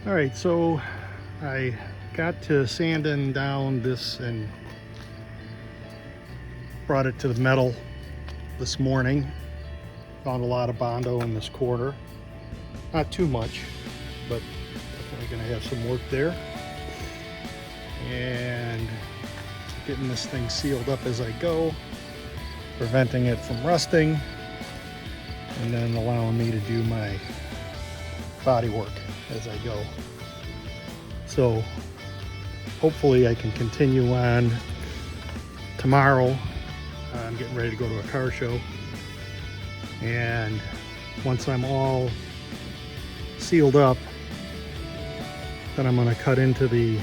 All right, so I got to sanding down this and brought it to the metal this morning. Found a lot of Bondo in this quarter. Not too much, but definitely gonna have some work there. And getting this thing sealed up as I go, preventing it from rusting, and then allowing me to do my body work as I go. So hopefully I can continue on tomorrow. I'm getting ready to go to a car show, and once I'm all sealed up, then I'm going to cut into the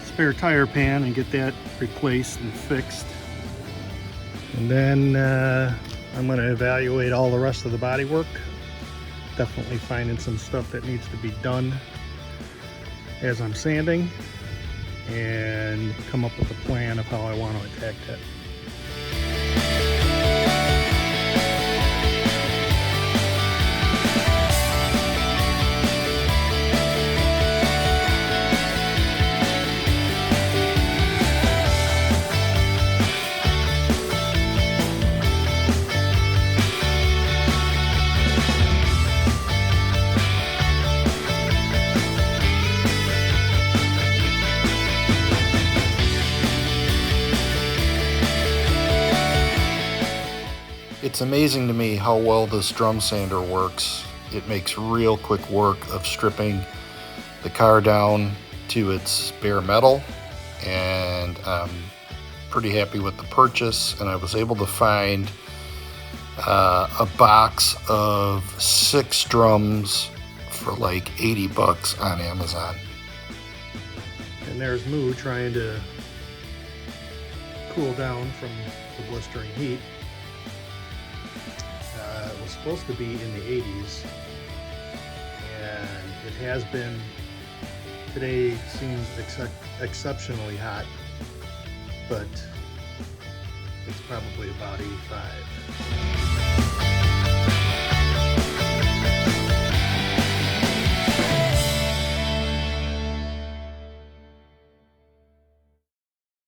spare tire pan and get that replaced and fixed. And then I'm going to evaluate all the rest of the body work. Definitely finding some stuff that needs to be done as I'm sanding, and come up with a plan of how I want to attack that. It's amazing to me how well this drum sander works. It makes real quick work of stripping the car down to its bare metal, and I'm pretty happy with the purchase. And I was able to find a box of 6 drums for like 80 bucks on Amazon. And there's Moo trying to cool down from the blistering heat. It was supposed to be in the 80s, and it has been. Today seems exceptionally hot, but it's probably about 85.